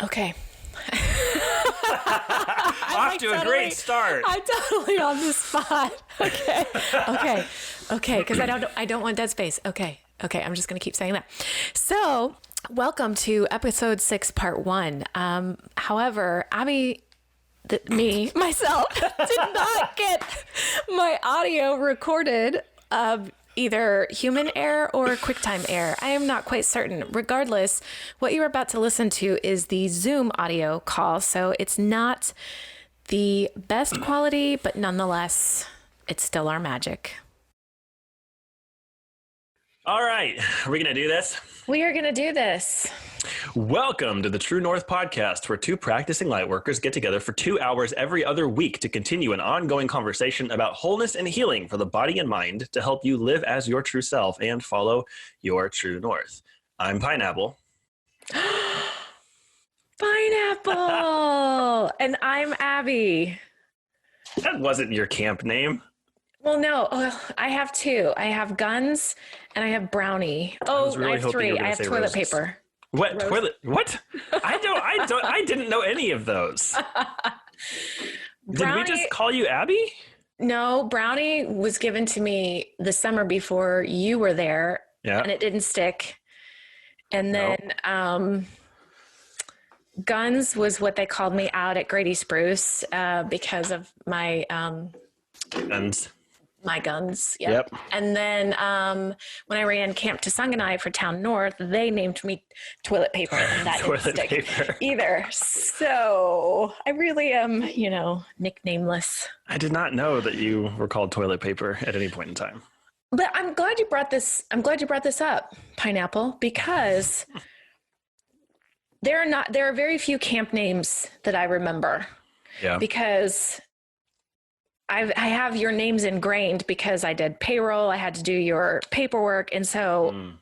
Okay. Off to a great start. I'm totally on the spot. Okay. Because I don't want dead space. Okay. I'm just gonna keep saying that. So, welcome to episode 6, part 1. However, Abby, myself, did not get my audio recorded of either human error or QuickTime error. I am not quite certain. Regardless, what you're about to listen to is the Zoom audio call, so it's not the best quality, but nonetheless, it's still our magic. All right, are we going to do this? We are going to do this. Welcome to the True North podcast, where two practicing lightworkers get together for 2 hours every other week to continue an ongoing conversation about wholeness and healing for the body and mind to help you live as your true self and follow your true north. I'm Pineapple. Pineapple! And I'm Abby. That wasn't your camp name. Well, no, I have 2. I have Guns and I have Brownie. Really I have 3. I have toilet roses. Paper. What? Toilet? What? I didn't know any of those. Did we just call you Abby? No, Brownie was given to me the summer before you were there, and it didn't stick. And then Guns was what they called me out at Grady Spruce because of my Guns. My guns. Yep. And then when I ran Camp Tusunganai for Town North, they named me Toilet Paper, and that didn't stick either. So I really am, nicknameless. I did not know that you were called Toilet Paper at any point in time. But I'm glad you brought this up, Pineapple, because there are very few camp names that I remember. Yeah. Because I have your names ingrained because I did payroll. I had to do your paperwork. And so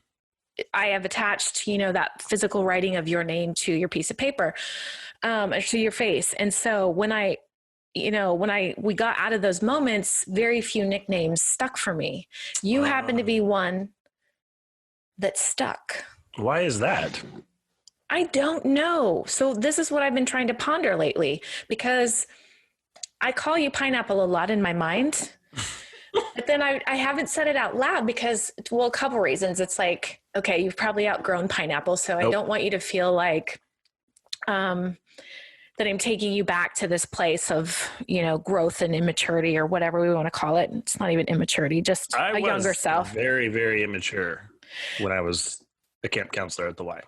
I have attached, that physical writing of your name to your piece of paper, to your face. And so when we got out of those moments, very few nicknames stuck for me. You happen to be one that stuck. Why is that? I don't know. So this is what I've been trying to ponder lately, because I call you Pineapple a lot in my mind, but then I haven't said it out loud because, a couple reasons. It's like, okay, you've probably outgrown Pineapple, so I don't want you to feel like that I'm taking you back to this place of, growth and immaturity or whatever we want to call it. It's not even immaturity, just a younger self. Very, very immature when I was a camp counselor at the Y.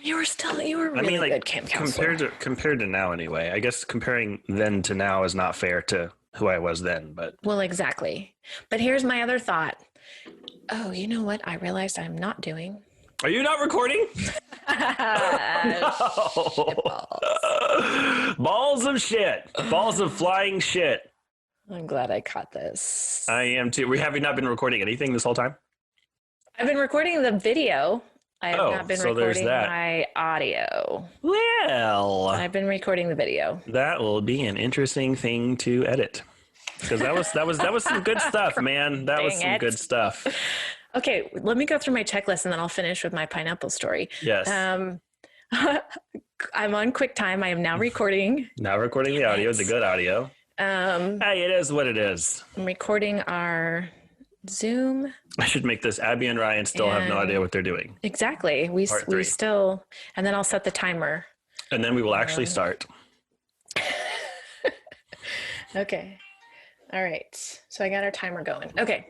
You were really good camp counselor. Compared to now anyway. I guess comparing then to now is not fair to who I was then, but. Well, exactly. But here's my other thought. Oh, you know what I realized I'm not doing? Are you not recording? Balls of shit. Balls of flying shit. I'm glad I caught this. I am too. Have you not been recording anything this whole time? I've been recording the video. I have not been recording my audio. Well, I've been recording the video. That will be an interesting thing to edit, because that was some good stuff, man. That was some good stuff. Okay, let me go through my checklist and then I'll finish with my pineapple story. Yes. I'm on QuickTime. I am now recording. Now recording the audio, the good audio. Hey, it is what it is. I'm recording our Zoom. I should make this Abby and Ryan still have no idea what they're doing. Exactly. We still, and then I'll set the timer. And then we will actually start. Okay. All right. So I got our timer going. Okay.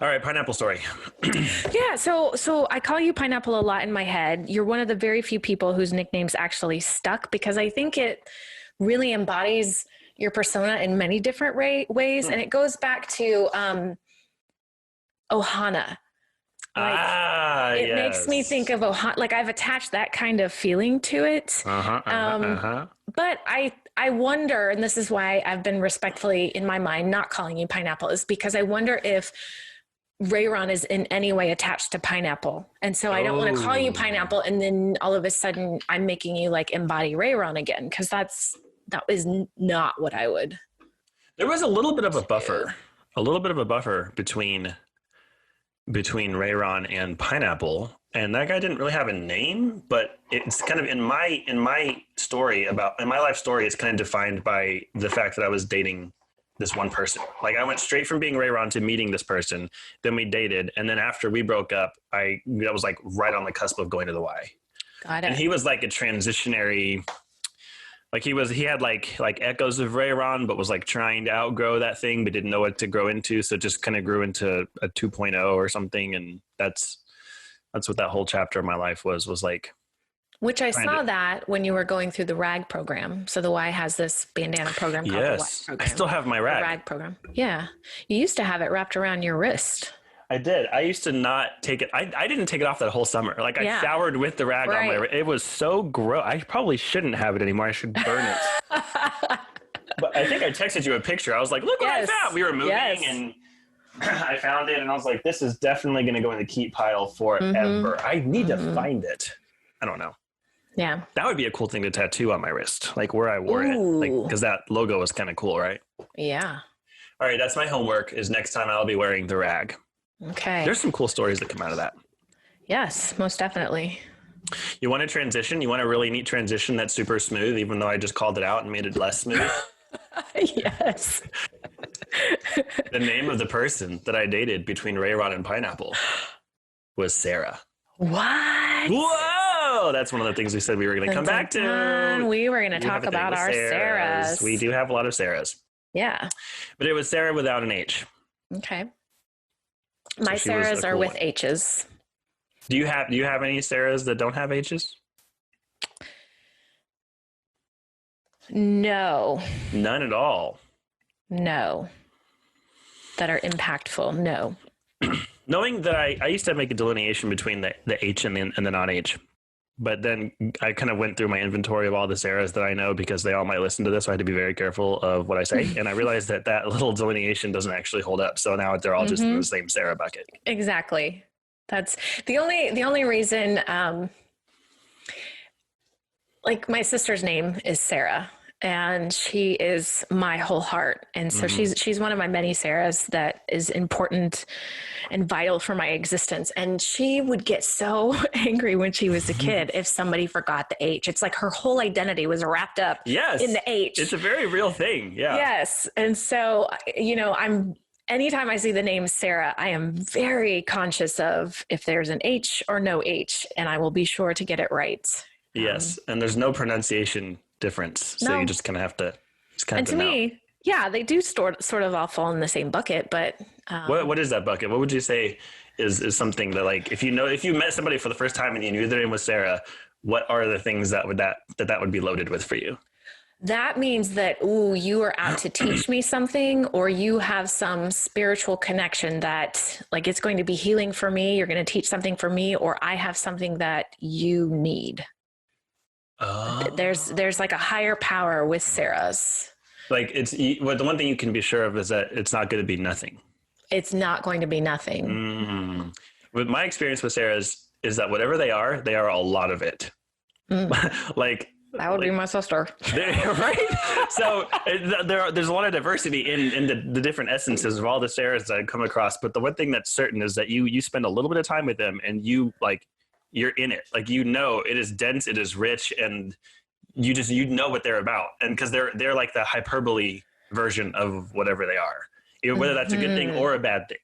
All right. Pineapple story. Yeah. So I call you Pineapple a lot in my head. You're one of the very few people whose nicknames actually stuck, because I think it really embodies your persona in many different ways. And it goes back to, Ohana. It makes me think of Ohana. Like, I've attached that kind of feeling to it. But I wonder, and this is why I've been respectfully in my mind not calling you Pineapple, is because I wonder if Rayron is in any way attached to Pineapple. And so I don't want to call you Pineapple and then all of a sudden I'm making you like embody Rayron again, because that is not what I would. There was a little bit of a buffer between Rayron and Pineapple, And that guy didn't really have a name, but it's kind of in my life story, it's kind of defined by the fact that I was dating this one person. Like I went straight from being Ray Ron to meeting this person. Then we dated. And then after we broke up, I was like right on the cusp of going to the Y. Got it. And he was like a transitionary, like he had like echoes of Ray Ron, but was like trying to outgrow that thing, but didn't know what to grow into. So it just kind of grew into a 2.0 or something. And that's what that whole chapter of my life was like. Which I saw that when you were going through the RAG program. So the Y has this bandana program called the Y program. I still have my RAG. The RAG program. Yeah. You used to have it wrapped around your wrist. I did. I used to not take it. I didn't take it off that whole summer. Like I showered with the RAG on my wrist. It was so gross. I probably shouldn't have it anymore. I should burn it. But I think I texted you a picture. I was like, look what I found. We were moving and I found it and I was like, this is definitely going to go in the keep pile forever. I need to find it. I don't know. Yeah. That would be a cool thing to tattoo on my wrist, like where I wore it. Like, because that logo was kind of cool, right? Yeah. All right. That's my homework is next time I'll be wearing the RAG. Okay. There's some cool stories that come out of that. Yes, most definitely. You want to transition? You want a really neat transition that's super smooth, even though I just called it out and made it less smooth? Yes. The name of the person that I dated between Ray Ron and Pineapple was Sara. What? Whoa! That's one of the things we said we were going to come back to. We were going to talk about our Saras. We do have a lot of Saras. Yeah. But it was Sara without an H. Okay. My Saras are with H's. Do you have any Saras that don't have H's? No. None at all. No. That are impactful. No. Knowing that I used to make a delineation between the H and the non-H, but then I kind of went through my inventory of all the Saras that I know because they all might listen to this, so I had to be very careful of what I say. And I realized that little delineation doesn't actually hold up. So now they're all just in the same Sara bucket. Exactly. That's the only reason, like my sister's name is Sara. And she is my whole heart. And so she's one of my many Saras that is important and vital for my existence. And she would get so angry when she was a kid if somebody forgot the H. It's like her whole identity was wrapped up in the H. It's a very real thing. Yeah. Yes. And so, anytime I see the name Sara, I am very conscious of if there's an H or no H, and I will be sure to get it right. Yes. And there's no pronunciation difference. So you just kind of have to and to me, they do sort of all fall in the same bucket, but what is that bucket? What would you say is something that, like, if you met somebody for the first time and you knew their name was Sara, what are the things that would be loaded with for you? That means that, you are out to teach me something, or you have some spiritual connection that, like, it's going to be healing for me. You're going to teach something for me, or I have something that you need. There's like a higher power with Saras. Like the one thing you can be sure of is that it's not going to be nothing. It's not going to be nothing. With my experience with Saras is that whatever they are a a lot of it. Like that would be my sister. Right? So there's a lot of diversity in the different essences of all the Saras that I've come across. But the one thing that's certain is that you spend a little bit of time with them and you're in it. Like, it is dense, it is rich, and you know what they're about. And because they're like the hyperbole version of whatever they are, whether that's a good thing or a bad thing.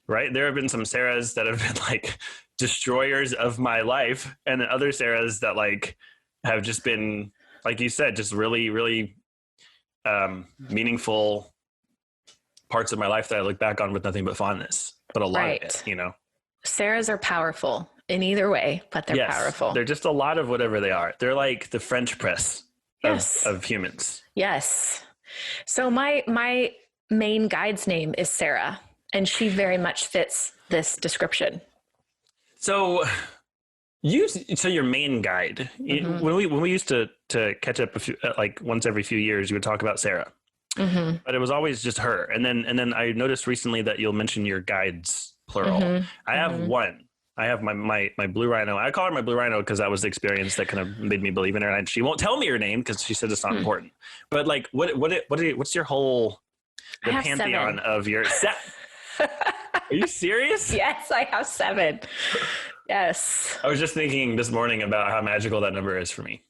Right? There have been some Saras that have been like destroyers of my life, and then other Saras that like have just been, like you said, just really, really meaningful parts of my life that I look back on with nothing but fondness. But a lot of it, Saras are powerful in either way, but they're powerful. They're just a lot of whatever they are. They're like the French press of humans. Yes. So my main guide's name is Sara, and she very much fits this description. So your main guide, when we used to catch up like once every few years, you would talk about Sara, but it was always just her. And then I noticed recently that you'll mention your guides, plural. I have one. I have my blue rhino. I call her my blue rhino because that was the experience that kind of made me believe in her. And she won't tell me her name because she said it's not important. But like, what's your whole pantheon 7. of your set? Are you serious? Yes, I have 7. Yes. I was just thinking this morning about how magical that number is for me.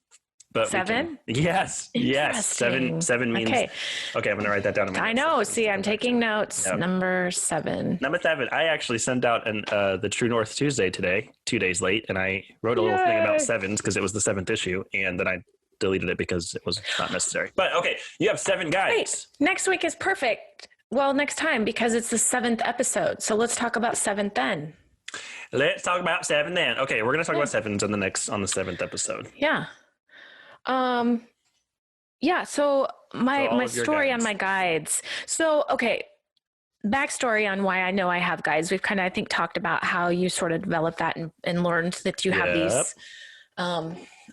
But 7? Yes. 7 means. Okay. Okay, I'm going to write that down in my I notes. know. See, I'm taking notes. Yep. Number 7. Number 7. I actually sent out the True North Tuesday today, 2 days late, and I wrote a little thing about 7s because it was the 7th issue, and then I deleted it because it was not necessary. But okay, you have 7 guides. Wait, next week is perfect. Well, next time, because it's the 7th episode. So let's talk about 7th then. Let's talk about 7 then. Okay, we're going to talk about 7s on the 7th episode. Yeah. So my story on my guides. So, okay. Backstory on why I know I have guides. We've kind of, I think, talked about how you sort of developed that and learned that you have these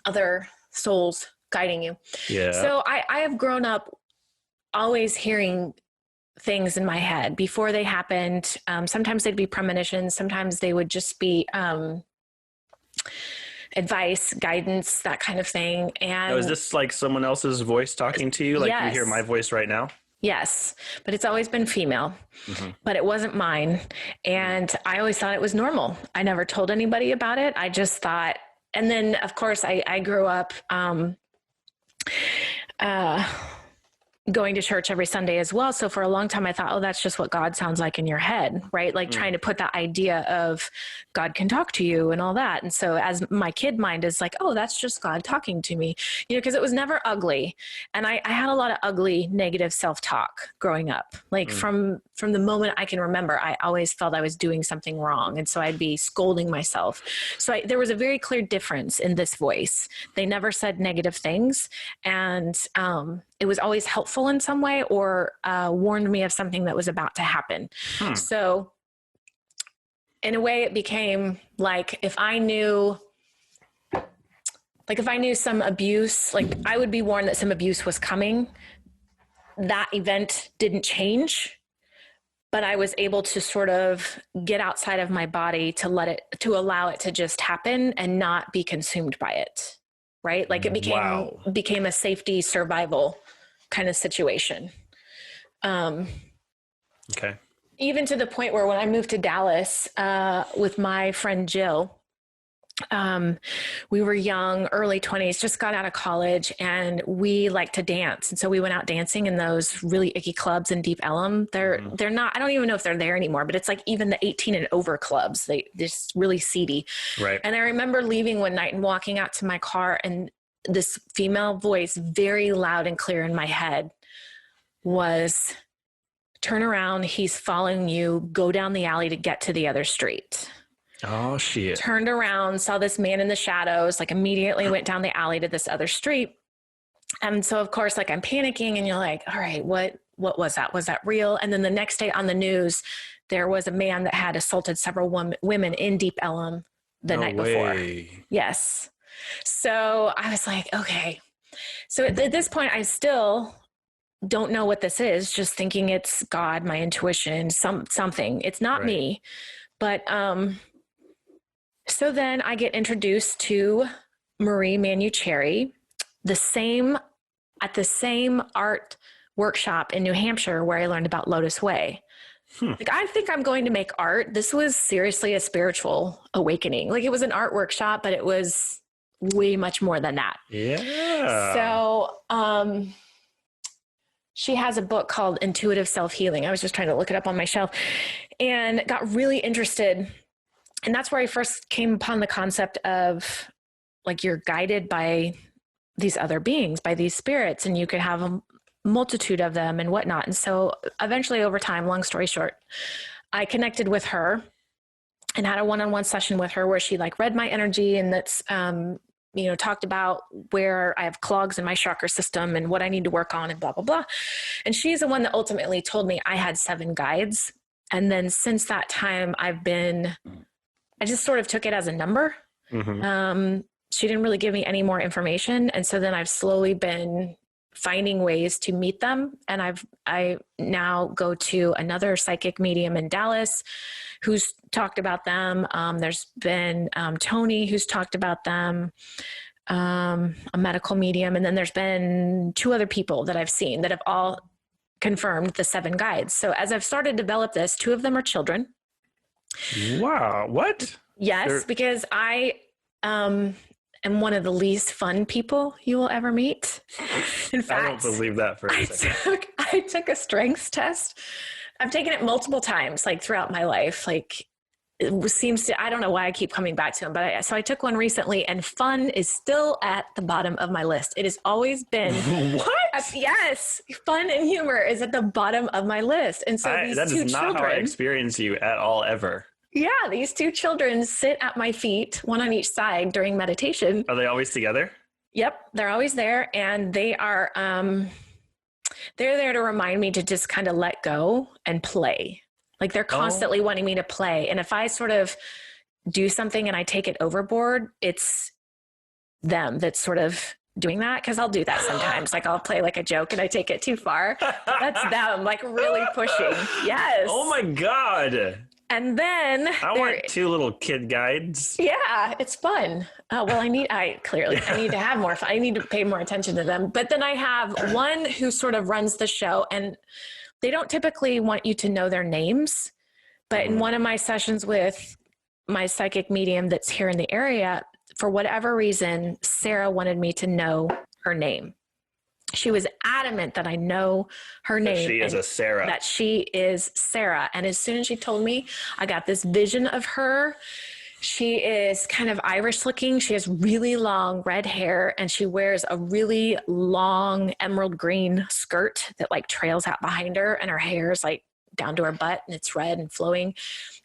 other souls guiding you. Yeah. So I have grown up always hearing things in my head before they happened. Sometimes they'd be premonitions. Sometimes they would just be advice, guidance, that kind of thing. And is this like someone else's voice talking to you? Like you hear my voice right now? Yes, but it's always been female, but it wasn't mine. And I always thought it was normal. I never told anybody about it. I just thought, and then of course I grew up, going to church every Sunday as well. So for a long time, I thought, oh, that's just what God sounds like in your head, right? Like trying to put that idea of God can talk to you and all that. And so as my kid mind is like, oh, that's just God talking to me, because it was never ugly. And I had a lot of ugly, negative self-talk growing up. Like from the moment I can remember, I always felt I was doing something wrong. And so I'd be scolding myself. So there was a very clear difference in this voice. They never said negative things. And, it was always helpful in some way or warned me of something that was about to happen. So in a way it became like if I knew some abuse, like I would be warned that some abuse was coming. That event didn't change, but I was able to sort of get outside of my body to allow it to just happen and not be consumed by it. Right? Like it became a safety survival kind of situation. Okay. Even to the point where when I moved to Dallas with my friend Jill, we were young, early 20s, just got out of college, and we liked to dance. And so we went out dancing in those really icky clubs in Deep Ellum. They're not, I don't even know if they're there anymore, but it's like even the 18 and over clubs, they're just really seedy. Right. And I remember leaving one night and walking out to my car, and this female voice, very loud and clear in my head, was, turn around, he's following you, go down the alley to get to the other street. Oh, shit. Turned around, saw this man in the shadows, like immediately went down the alley to this other street. And so of course, like I'm panicking, and you're like, all right, what was that? Was that real? And then the next day on the news, there was a man that had assaulted several women in Deep Ellum the night before. Yes. So I was like, okay. So at this point, I still don't know what this is, just thinking it's God, my intuition, something. It's not me. But so then I get introduced to Marie Manucherry, at the same art workshop in New Hampshire where I learned about Lotus Way. Like, I think I'm going to make art. This was seriously a spiritual awakening. Like, it was an art workshop, but it was way much more than that. Yeah. So, she has a book called Intuitive Self-Healing. I was just trying to look it up on my shelf and got really interested. And that's where I first came upon the concept of, like, you're guided by these other beings, by these spirits, and you could have a multitude of them and whatnot. And so eventually, over time, long story short, I connected with her and had a one-on-one session with her where she like read my energy, and that's, talked about where I have clogs in my chakra system and what I need to work on and blah, blah, blah. And she's the one that ultimately told me I had 7 guides. And then since that time, I just sort of took it as a number. She didn't really give me any more information. And so then I've slowly been finding ways to meet them. And I now go to another psychic medium in Dallas who's talked about them. There's been Tony who's talked about them, a medical medium. And then there's been 2 other people that I've seen that have all confirmed the 7 guides. So as I've started to develop this, 2 of them are children. Wow. What? Yes, because I am one of the least fun people you will ever meet. In fact, I don't believe that for a second. I took a strengths test. I've taken it multiple times, like throughout my life. Like it seems to, I don't know why I keep coming back to them, but so I took one recently, and fun is still at the bottom of my list. It has always been What? Yes, fun and humor is at the bottom of my list. And so these that two is not children, how I experience you at all, ever. yeah, these two children sit at my feet, one on each side during meditation. Are they always together? Yep, they're always there, and they are they're there to remind me to just kind of let go and play. Like they're constantly wanting me to play. And if I sort of do something and I take it overboard, it's them that's sort of doing that, because I'll do that sometimes. Like I'll play like a joke and I take it too far. That's them like really pushing. Yes. Oh my God. And then I want two little kid guides. Yeah, it's fun. Well, I need to have more fun. I need to pay more attention to them. But then I have one who sort of runs the show, and they don't typically want you to know their names. But in one of my sessions with my psychic medium that's here in the area, for whatever reason, Sara wanted me to know her name. She was adamant that I know her name. She is a Sara. That she is Sara. And as soon as she told me, I got this vision of her. She is kind of Irish looking. She has really long red hair, and she wears a really long emerald green skirt that like trails out behind her, and her hair is like down to her butt, and it's red and flowing.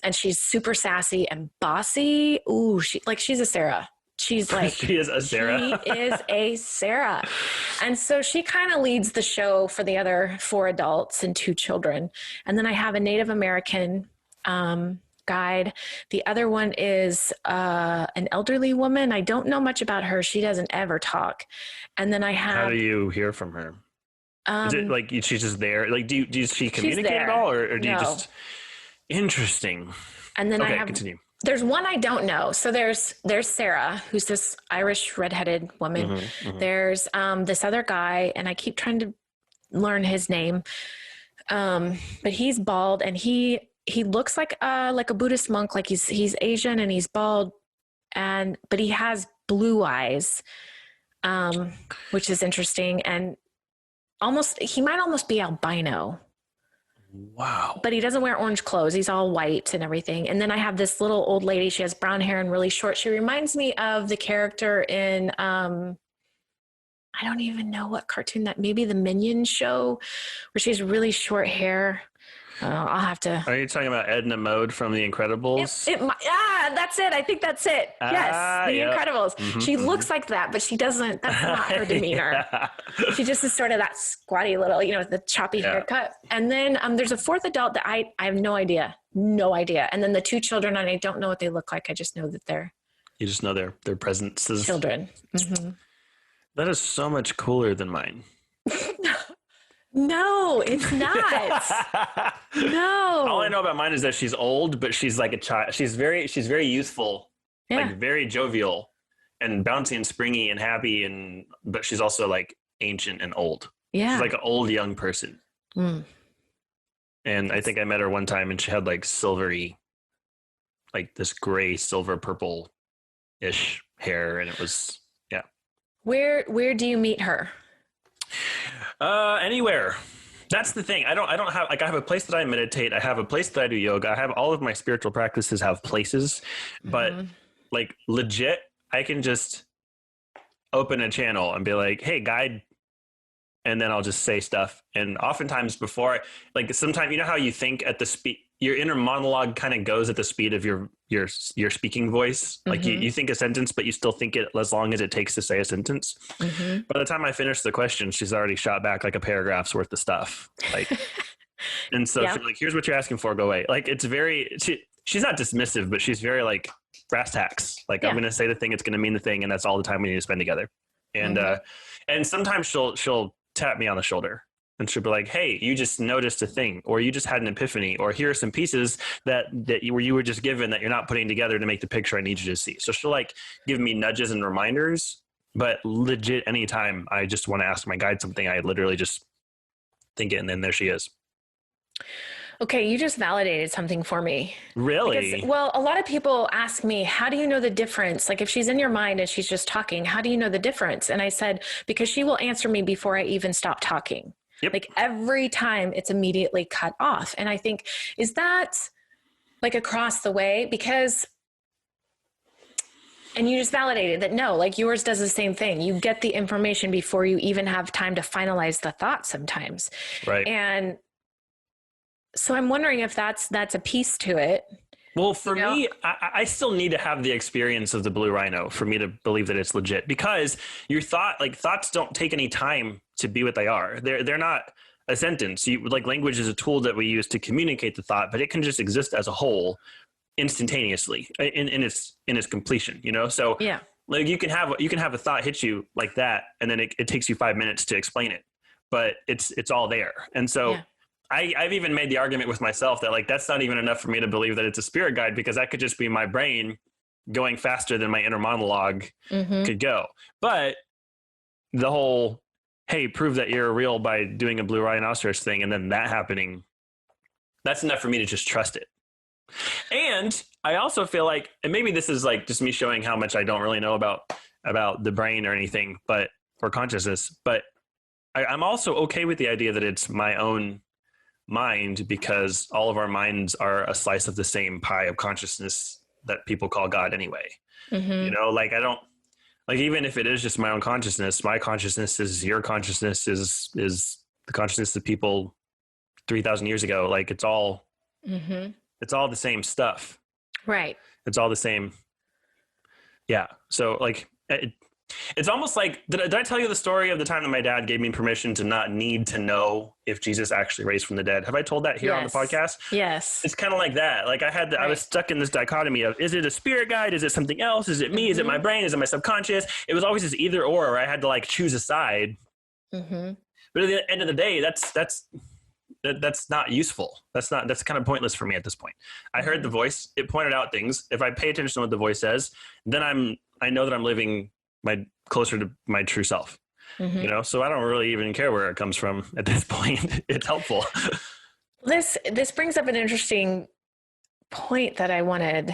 And she's super sassy and bossy. Ooh, she's a Sara. She's like, she is a Sara. She is a Sara. And so she kind of leads the show for the other 4 adults and 2 children. And then I have a Native American guide. The other one is an elderly woman. I don't know much about her. She doesn't ever talk. And then I have... How do you hear from her? Is it like she's just there? Like, does she communicate at all? Or do you just... Interesting. And then I have... Continue. There's one I don't know. So there's Sara, who's this Irish redheaded woman. There's this other guy, and I keep trying to learn his name. But he's bald, and he looks like a Buddhist monk. Like he's Asian and he's bald, but he has blue eyes, which is interesting. And he might almost be albino. Wow. But he doesn't wear orange clothes. He's all white and everything. And then I have this little old lady. She has brown hair and really short. She reminds me of the character in, I don't even know what cartoon maybe the Minions show, where she has really short hair. I'll have to. Are you talking about Edna Mode from The Incredibles? That's it. I think that's it. Yes, The Incredibles. She looks like that, but she doesn't. That's not her demeanor. She just is sort of that squatty little, the choppy haircut. And then there's a 4th adult that I have no idea. And then the 2 children, and I don't know what they look like. I just know that they're. You just know their presences. Children. Mm-hmm. That is so much cooler than mine. No, it's not. No. All I know about mine is that she's old, but she's like a child. She's very youthful, like very jovial and bouncy and springy and happy. But she's also like ancient and old. Yeah. She's like an old young person. Mm. And I think I met her one time, and she had like silvery, like this gray, silver, purple-ish hair. And it was, yeah. Where do you meet her? Anywhere. That's the thing. I don't have, like, I have a place that I meditate. I have a place that I do yoga. I have all of my spiritual practices have places, but like legit, I can just open a channel and be like, hey, guide. And then I'll just say stuff. And oftentimes sometimes, you know how you think at the speed, your inner monologue kind of goes at the speed of your speaking voice. Like you think a sentence, but you still think it as long as it takes to say a sentence. By the time I finish the question, she's already shot back like a paragraph's worth of stuff. Like, and so she's like, here's what you're asking for, go away. Like, it's she's not dismissive, but she's very like brass tacks. Like, I'm going to say the thing, it's going to mean the thing. And that's all the time we need to spend together. And, and sometimes she'll tap me on the shoulder. And she'll be like, hey, you just noticed a thing, or you just had an epiphany, or here are some pieces that you were just given that you're not putting together to make the picture I need you to see. So she'll like give me nudges and reminders, but legit anytime I just want to ask my guide something, I literally just think it, and then there she is. Okay, you just validated something for me. Really? Because, well, a lot of people ask me, how do you know the difference? Like if she's in your mind and she's just talking, how do you know the difference? And I said, because she will answer me before I even stop talking. Yep. Like every time it's immediately cut off. And I think, is that like across the way? Because, and you just validated that no, like yours does the same thing. You get the information before you even have time to finalize the thought sometimes. Right. And so I'm wondering if that's a piece to it. Well, for me, I still need to have the experience of the blue rhino for me to believe that it's legit, because your thoughts don't take any time to be what they are. They're not a sentence. Like language is a tool that we use to communicate the thought, but it can just exist as a whole instantaneously in its completion, you know? So yeah, like you can have a thought hit you like that, and then it takes you 5 minutes to explain it, but it's all there. And so yeah. I've even made the argument with myself that like that's not even enough for me to believe that it's a spirit guide, because that could just be my brain going faster than my inner monologue could go. But the whole, hey, prove that you're real by doing a blue rhinoceros thing, and then that happening, that's enough for me to just trust it. And I also feel like, and maybe this is like just me showing how much I don't really know about the brain or anything, or consciousness, but I'm also okay with the idea that it's my own mind, because all of our minds are a slice of the same pie of consciousness that people call God anyway. You know, like I don't, like even if it is just my own consciousness, my consciousness is your consciousness is the consciousness of people 3,000 years ago. Like it's all the same stuff. Right. It's all the same. Yeah. So like it's almost like, did I tell you the story of the time that my dad gave me permission to not need to know if Jesus actually raised from the dead? Have I told that here on the podcast? Yes. It's kind of like that. Like I was stuck in this dichotomy of, is it a spirit guide? Is it something else? Is it me? Is it my brain? Is it my subconscious? It was always this either or where I had to like choose a side. But at the end of the day, that's not useful. That's kind of pointless for me at this point. I heard the voice. It pointed out things. If I pay attention to what the voice says, then I know that I'm living closer to my true self, you know? So I don't really even care where it comes from at this point. It's helpful. This brings up an interesting point that I wanted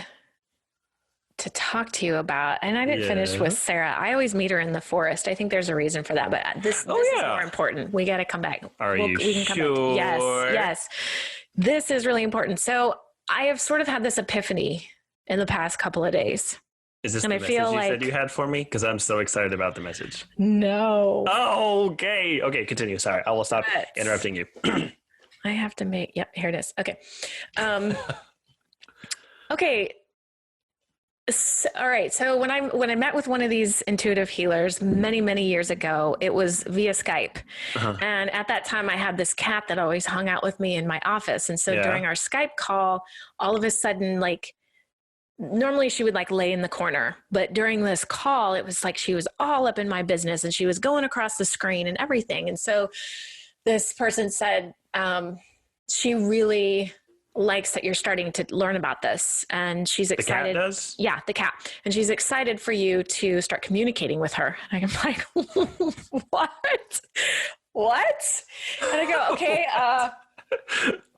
to talk to you about. And I didn't finish with Sara. I always meet her in the forest. I think there's a reason for that, but this is more important. We got to come back. We can come back. Yes. This is really important. So I have sort of had this epiphany in the past couple of days. Is this the message you said you had for me? Because I'm so excited about the message. No. Oh, okay. Okay, continue. Sorry. I will stop interrupting you. I have to make, yep, here it is. Okay. Okay. So, all right. So when I met with one of these intuitive healers many, many years ago, it was via Skype. And at that time I had this cat that always hung out with me in my office. And so during our Skype call, all of a sudden, like, normally she would like lay in the corner, but during this call, it was like she was all up in my business and she was going across the screen and everything. And so this person said, she really likes that you're starting to learn about this. And she's excited. The cat does? Yeah, the cat. And she's excited for you to start communicating with her. And I'm like, what? And I go, okay,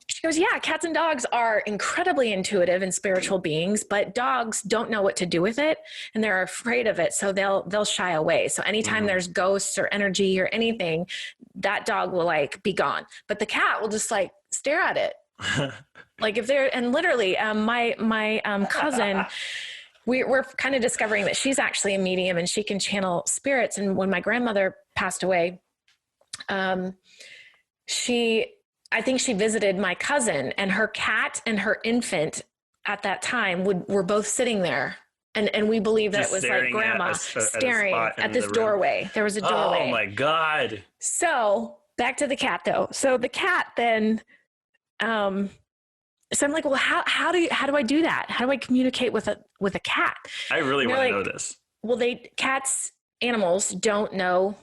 she goes, yeah, cats and dogs are incredibly intuitive and spiritual beings, but dogs don't know what to do with it and they're afraid of it. So they'll shy away. So anytime there's ghosts or energy or anything, that dog will like be gone. But the cat will just like stare at it. Like if they're, and literally my cousin, we're kind of discovering that she's actually a medium and she can channel spirits. And when my grandmother passed away, I think she visited my cousin, and her cat and her infant at that time were both sitting there. And we believe that just it was like grandma staring at this doorway. There was a doorway. Oh my God. So back to the cat though. So the cat then, so I'm like, well, how do I do that? How do I communicate with a cat? I really want to know this. Well, animals don't know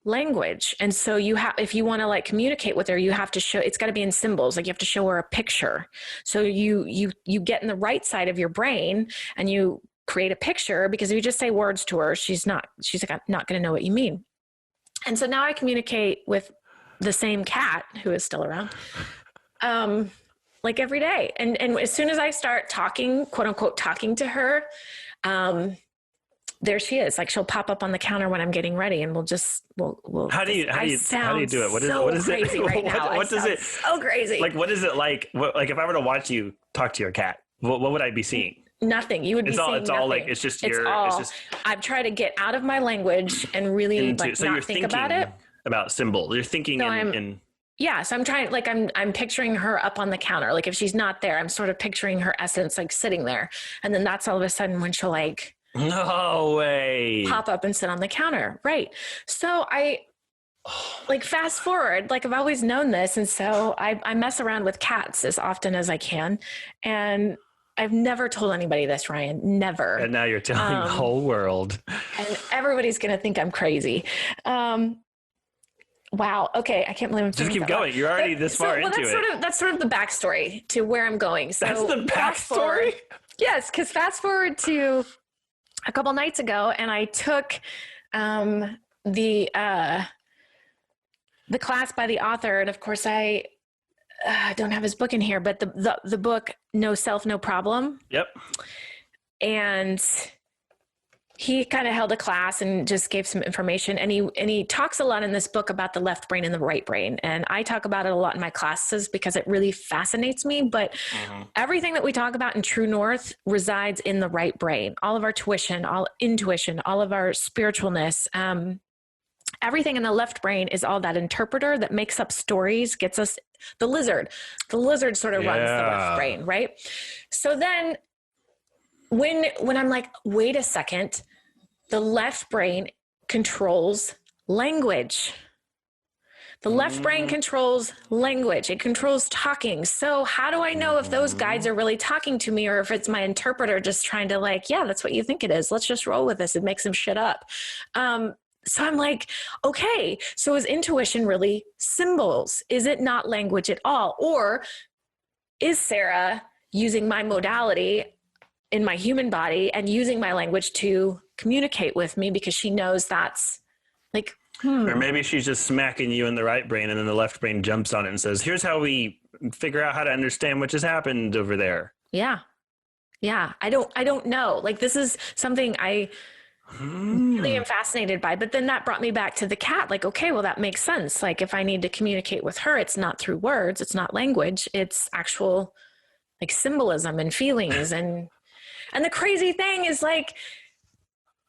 language. And so if you want to like communicate with her, you have to show, it's got to be in symbols. Like you have to show her a picture. So you get in the right side of your brain and you create a picture, because if you just say words to her, she's not going to know what you mean. And so now I communicate with the same cat who is still around, like every day. And as soon as I start talking, quote unquote, talking to her, there she is. Like she'll pop up on the counter when I'm getting ready, and we'll how do you do it? What is crazy it? Right now. What does it? So crazy. Like, what is it like? Like if I were to watch you talk to your cat, what would I be seeing? Nothing. You would be seeing it's all like, it's just I've tried to get out of my language and really like so not you're think thinking about it. About symbol. You're thinking Yeah. So I'm trying, like, I'm picturing her up on the counter. Like if she's not there, I'm sort of picturing her essence, like sitting there. And then that's all of a sudden when she'll like, no way, pop up and sit on the counter. Right. So I like fast forward, like I've always known this. And so I mess around with cats as often as I can. And I've never told anybody this, Ryan, never. And now you're telling the whole world. And everybody's going to think I'm crazy. Wow. Okay. I can't believe I'm just keep going. You're already this far into it. That's sort of the backstory to where I'm going. So that's the backstory? Yes. Cause fast forward to a couple nights ago, and I took the class by the author. And of course I don't have his book in here, but the book, No Self, No Problem. Yep. And he kind of held a class and just gave some information. And he talks a lot in this book about the left brain and the right brain. And I talk about it a lot in my classes because it really fascinates me. But everything that we talk about in True North resides in the right brain. All of our tuition, all intuition, all of our spiritualness, everything in the left brain is all that interpreter that makes up stories, gets us the lizard sort of runs the left brain. Right. So then when I'm like, wait a second, the left brain controls language. The left brain controls language. It controls talking. So how do I know if those guides are really talking to me or if it's my interpreter just trying to like, yeah, that's what you think it is. Let's just roll with this and make some shit up. So I'm like, okay, so is intuition really symbols? Is it not language at all? Or is Sara using my modality in my human body and using my language to communicate with me because she knows that's like, Or maybe she's just smacking you in the right brain and then the left brain jumps on it and says, here's how we figure out how to understand what just happened over there. Yeah. Yeah. I don't know. Like this is something I really am fascinated by. But then that brought me back to the cat. Like, okay, well, that makes sense. Like if I need to communicate with her, it's not through words, it's not language, it's actual like symbolism and feelings. And the crazy thing is like,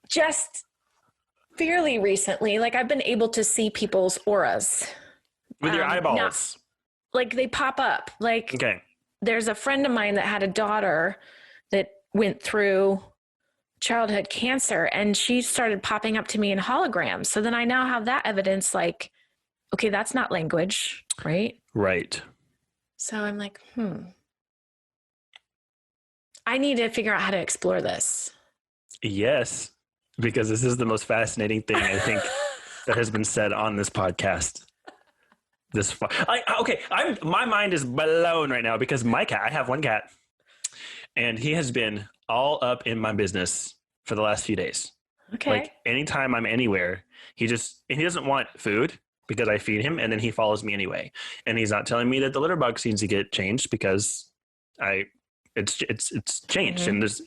just fairly recently, like I've been able to see people's auras. With your eyeballs. Like they pop up. Like there's a friend of mine that had a daughter that went through childhood cancer and she started popping up to me in holograms. So then I now have that evidence like, okay, that's not language, right? Right. So I'm like, I need to figure out how to explore this. Yes, because this is the most fascinating thing I think that has been said on this podcast. This far. My mind is blown right now because my cat, I have one cat, and he has been all up in my business for the last few days. Okay. Like anytime I'm anywhere, he doesn't want food because I feed him and then he follows me anyway. And he's not telling me that the litter box needs to get changed because it's changed. And there's,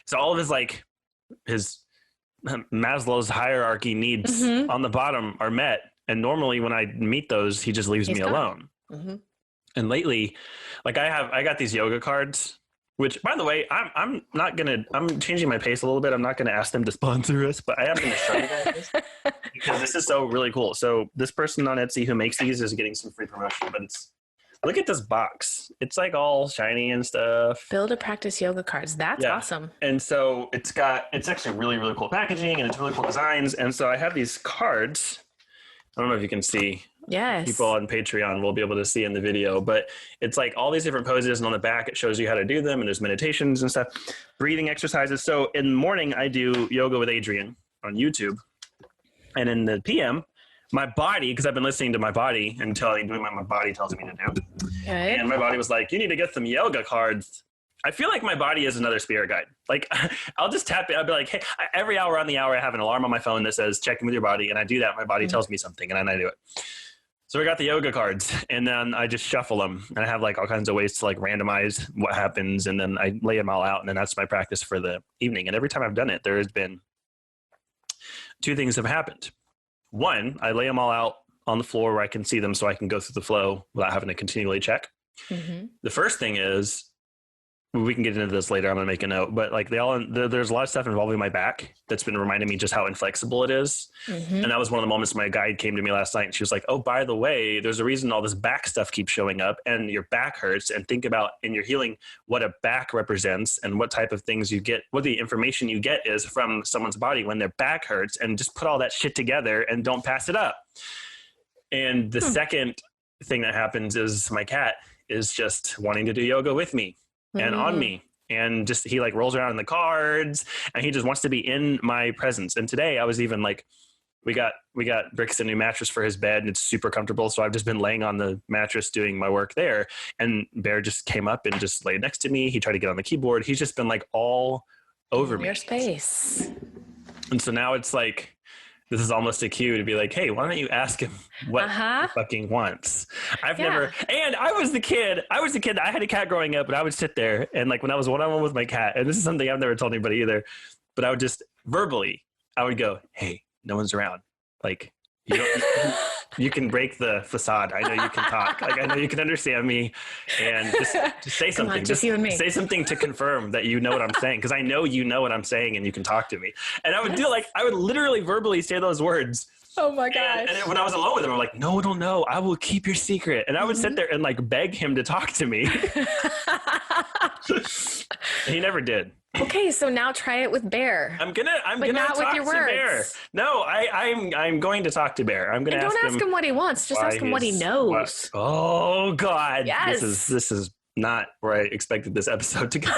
so all of his like his Maslow's hierarchy needs on the bottom are met. And normally when I meet those, he just leaves me alone. And lately, like I got these yoga cards, which by the way, I'm changing my pace a little bit. I'm not going to ask them to sponsor us, but I am going to show you guys because this is so really cool. So this person on Etsy who makes these is getting some free promotion, but look at this box. It's like all shiny and stuff. Build a practice yoga cards. That's awesome. And so it's actually really, really cool packaging and it's really cool designs. And so I have these cards. I don't know if you can see. Yes. People on Patreon will be able to see in the video, but it's like all these different poses and on the back, it shows you how to do them. And there's meditations and stuff, breathing exercises. So in the morning I do yoga with Adrian on YouTube. And in the PM, my body, because I've been listening to my body and doing what my body tells me to do. Okay. And my body was like, you need to get some yoga cards. I feel like my body is another spirit guide. Like I'll just tap it. I'll be like, hey, every hour on the hour, I have an alarm on my phone that says check in with your body. And I do that. My body tells me something and then I do it. So I got the yoga cards, and then I just shuffle them, and I have like all kinds of ways to like randomize what happens, and then I lay them all out, and then that's my practice for the evening. And every time I've done it, there has been two things have happened. One, I lay them all out on the floor where I can see them, so I can go through the flow without having to continually check. Mm-hmm. The first thing is, we can get into this later. I'm gonna make a note, but like there's a lot of stuff involving my back that's been reminding me just how inflexible it is. Mm-hmm. And that was one of the moments my guide came to me last night, and she was like, "Oh, by the way, there's a reason all this back stuff keeps showing up, and your back hurts. And think about in your healing what a back represents and what type of things you get, what the information you get is from someone's body when their back hurts, and just put all that shit together and don't pass it up." And the second thing that happens is my cat is just wanting to do yoga with me and on me, and just he like rolls around in the cards, and he just wants to be in my presence. And today I was even like, we got Bricks a new mattress for his bed, and it's super comfortable, so I've just been laying on the mattress doing my work there, and Bear just came up and just laid next to me. He tried to get on the keyboard. He's just been like all over me. Your space. And so now it's like, this is almost a cue to be like, hey, why don't you ask him what he fucking wants? I've never, and I was the kid, I had a cat growing up, and I would sit there, and like when I was one-on-one with my cat, and this is something I've never told anybody either, but I would just verbally, I would go, hey, no one's around. Like, you can break the facade. I know you can talk. Like, I know you can understand me, and just say something. Just you and me. Say something to confirm that you know what I'm saying, because I know you know what I'm saying, and you can talk to me. And I would do like, I would literally verbally say those words. Oh my gosh. And when I was alone with him, I'm like, no one will know. I will keep your secret. And I would sit there and like beg him to talk to me. He never did. Okay, so now try it with Bear. I'm gonna not talk with your to words. Bear. No, I'm going to talk to Bear. I'm gonna And don't ask him what he wants. Just ask him what he knows. Oh God. Yes. This is not where I expected this episode to go.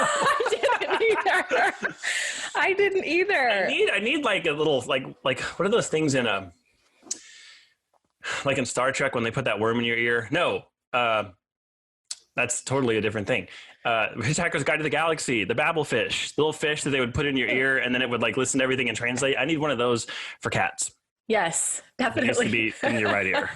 I didn't either. I need like a little like what are those things in like in Star Trek when they put that worm in your ear? No, that's totally a different thing. Hitchhiker's Guide to the Galaxy, the babblefish, the little fish that they would put in your ear, and then it would like listen to everything and translate. I need one of those for cats. Yes, definitely. It needs to be in your right ear.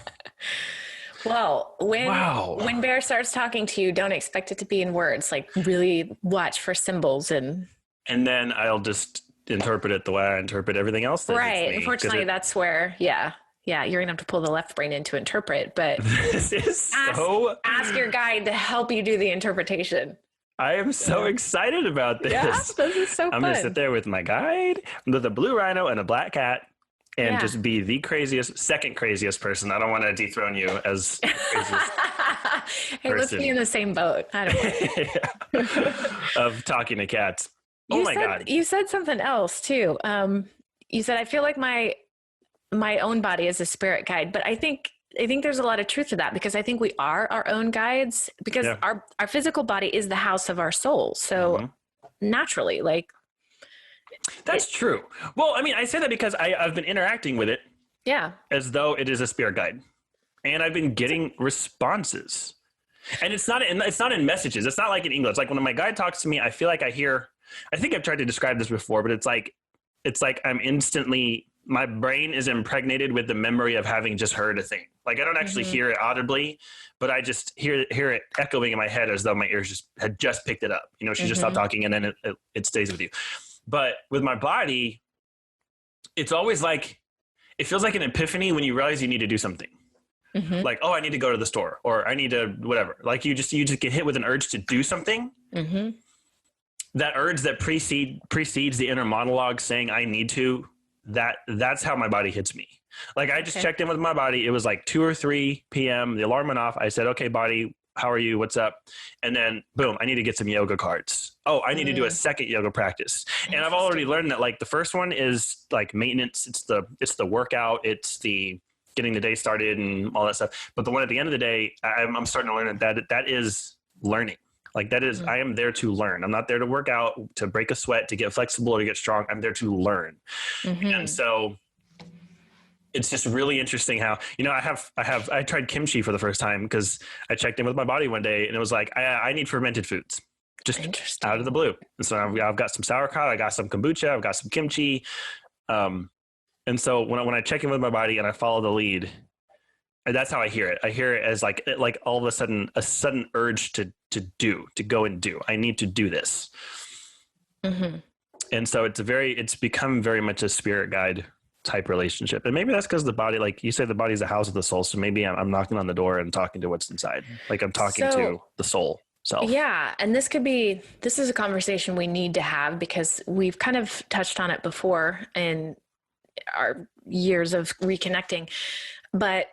Well, when Bear starts talking to you, don't expect it to be in words. Like, really watch for symbols and then I'll just interpret it the way I interpret everything else. Right. Unfortunately, that's where, you're gonna have to pull the left brain in to interpret. But this is ask your guide to help you do the interpretation. I am so excited about this. Yeah, this is so fun. I'm gonna sit there with my guide, with a blue rhino and a black cat, and just be the second craziest person. I don't want to dethrone you as the craziest hey, let's be in the same boat. I don't know. Of talking to cats. God. You said something else too. You said, I feel like my own body is a spirit guide, but I think there's a lot of truth to that, because I think we are our own guides, because our physical body is the house of our soul. So naturally, like, that's true. Well, I mean, I say that because I've been interacting with it as though it is a spirit guide, and I've been getting responses, and it's not in messages. It's not like in English. Like when my guide talks to me, I feel like I think I've tried to describe this before, but it's like I'm instantly, my brain is impregnated with the memory of having just heard a thing. Like I don't actually hear it audibly, but I just hear it echoing in my head as though my ears had just picked it up. You know, she just stopped talking, and then it stays with you. But with my body, it's always like, it feels like an epiphany when you realize you need to do something. Like, oh, I need to go to the store, or I need to whatever. Like you just get hit with an urge to do something. That urge that precedes the inner monologue saying I need to, that's how my body hits me. Like I just checked in with my body. It was like 2 or 3 p.m. The alarm went off. I said, okay, body, how are you? What's up? And then boom, I need to get some yoga cards. Oh, I need to do a second yoga practice. And I've already learned that like the first one is like maintenance. It's the workout. It's the getting the day started and all that stuff. But the one at the end of the day, I'm starting to learn that is learning. Like that is, I am there to learn. I'm not there to work out, to break a sweat, to get flexible, or to get strong. I'm there to learn. And so it's just really interesting how, I tried kimchi for the first time because I checked in with my body one day, and it was like, I need fermented foods, just out of the blue. And so I've got some sauerkraut, I got some kombucha, I've got some kimchi. And so when I check in with my body and I follow the lead, That's how I hear it. I hear it as like all of a sudden urge to go and do. I need to do this. Mm-hmm. And so it's become very much a spirit guide type relationship. And maybe that's because the body, like you say, the body's a house of the soul. So maybe I'm knocking on the door and talking to what's inside. Like I'm talking to the soul self. Yeah. And this is a conversation we need to have because we've kind of touched on it before in our years of reconnecting, but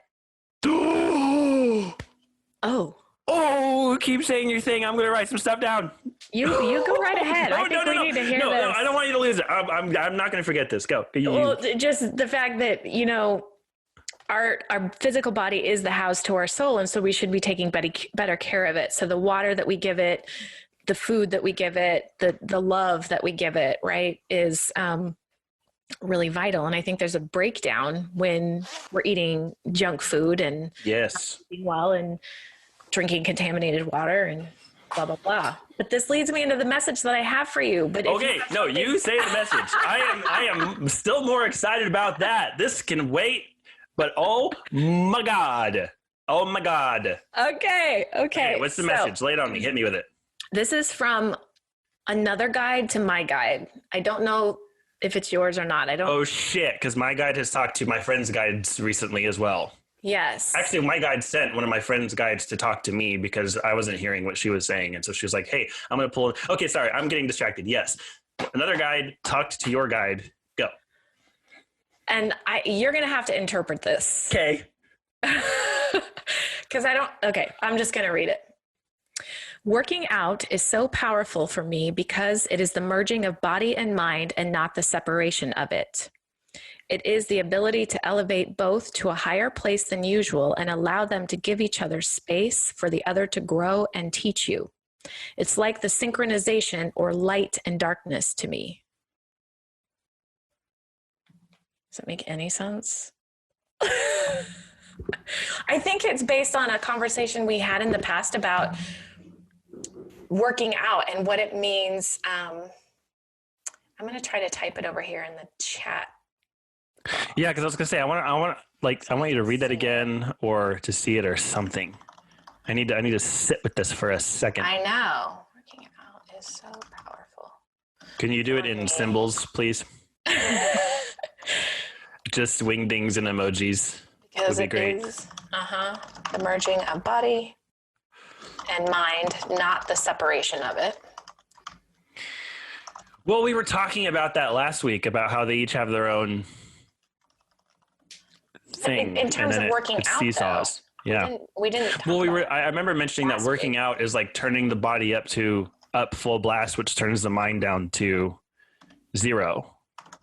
keep saying your thing. I'm going to write some stuff down. You go right ahead. I think we need to hear this. No, I don't want you to lose it. I'm not going to forget this. Go. Well, just the fact that, our physical body is the house to our soul. And so we should be taking better care of it. So the water that we give it, the food that we give it, the love that we give it, right, is really vital. And I think there's a breakdown when we're eating junk food and yes, not eating well and drinking contaminated water and blah, blah, blah. But this leads me into the message that I have for you. But okay, you say the message. I am still more excited about that. This can wait, but oh my God. Okay. What's the message? Lay it on me. Hit me with it. This is from another guide to my guide. I don't know if it's yours or not. Oh shit, because my guide has talked to my friend's guides recently as well. Yes. Actually, my guide sent one of my friend's guides to talk to me because I wasn't hearing what she was saying. And so she was like, hey, I'm going to pull. Okay, sorry, I'm getting distracted. Yes. Another guide talked to your guide. Go. And you're going to have to interpret this. Okay. Because I'm just going to read it. Working out is so powerful for me because it is the merging of body and mind and not the separation of it. It is the ability to elevate both to a higher place than usual and allow them to give each other space for the other to grow and teach you. It's like the synchronization or light and darkness to me. Does that make any sense? I think it's based on a conversation we had in the past about working out and what it means. I'm going to try to type it over here in the chat. Yeah, because I was gonna say I want you to read that again or to see it or something. I need to sit with this for a second. I know. Working out is so powerful. Can you do it in symbols, please? Just wingdings and emojis. Because would be great. Is the merging of body and mind, not the separation of it. Well, we were talking about that last week about how they each have their own thing in terms of working out, seesaws. Though, yeah, we didn't. I remember mentioning that working out is like turning the body up full blast, which turns the mind down to zero.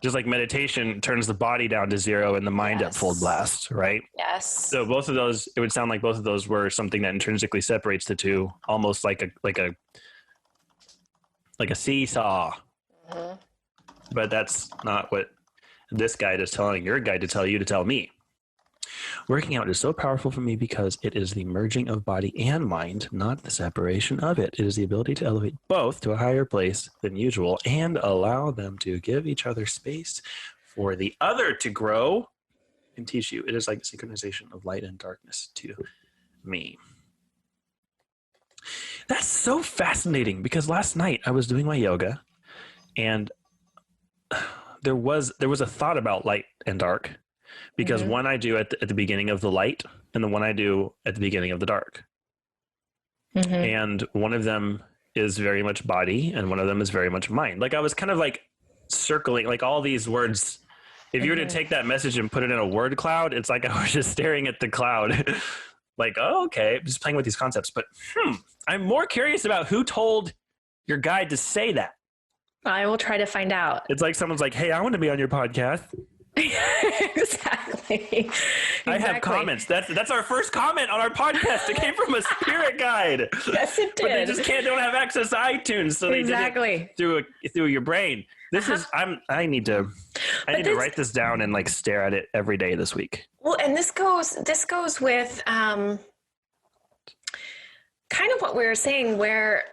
Just like meditation turns the body down to zero and the mind up full blast, right? Yes. So both of those, it would sound like both of those were something that intrinsically separates the two, almost like a seesaw. Mm-hmm. But that's not what this guide is telling your guide to tell you to tell me. Working out is so powerful for me because it is the merging of body and mind, not the separation of it. It is the ability to elevate both to a higher place than usual and allow them to give each other space for the other to grow and teach you. It is like the synchronization of light and darkness to me. That's so fascinating because last night I was doing my yoga and there was a thought about light and dark. Because one I do at the beginning of the light and the one I do at the beginning of the dark. Mm-hmm. And one of them is very much body and one of them is very much mind. Like I was kind of like circling like all these words. If you were to take that message and put it in a word cloud, it's like I was just staring at the cloud. Like, oh, okay, just playing with these concepts. But I'm more curious about who told your guide to say that. I will try to find out. It's like someone's like, hey, I want to be on your podcast. Exactly. I have comments. That's our first comment on our podcast. It came from a spirit guide. Yes, it did. But they just don't have access to iTunes, so they did it through your brain. This is I need to write this down and like stare at it every day this week. Well, and this goes with kind of what we were saying, where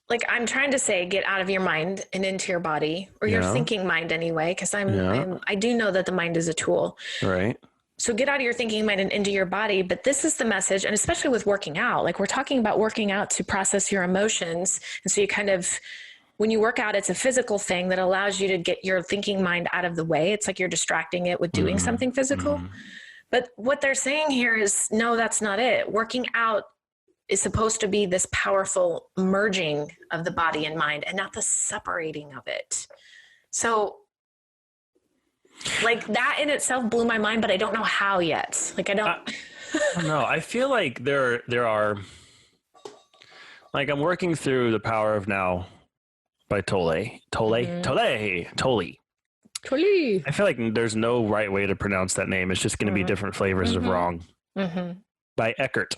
like I'm trying to say, get out of your mind and into your body, or your thinking mind anyway, because I do know that the mind is a tool. Right. So get out of your thinking mind and into your body. But this is the message, and especially with working out, like we're talking about working out to process your emotions. And so you kind of, when you work out, it's a physical thing that allows you to get your thinking mind out of the way. It's like you're distracting it with doing something physical. But what they're saying here is, no, that's not it. Working out is supposed to be this powerful merging of the body and mind and not the separating of it. So like that in itself blew my mind, but I don't know how yet. Like I don't know. I feel like there are, like I'm working through The Power of Now by Tolle. I feel like there's no right way to pronounce that name. It's just going to be different flavors of wrong. By Eckhart.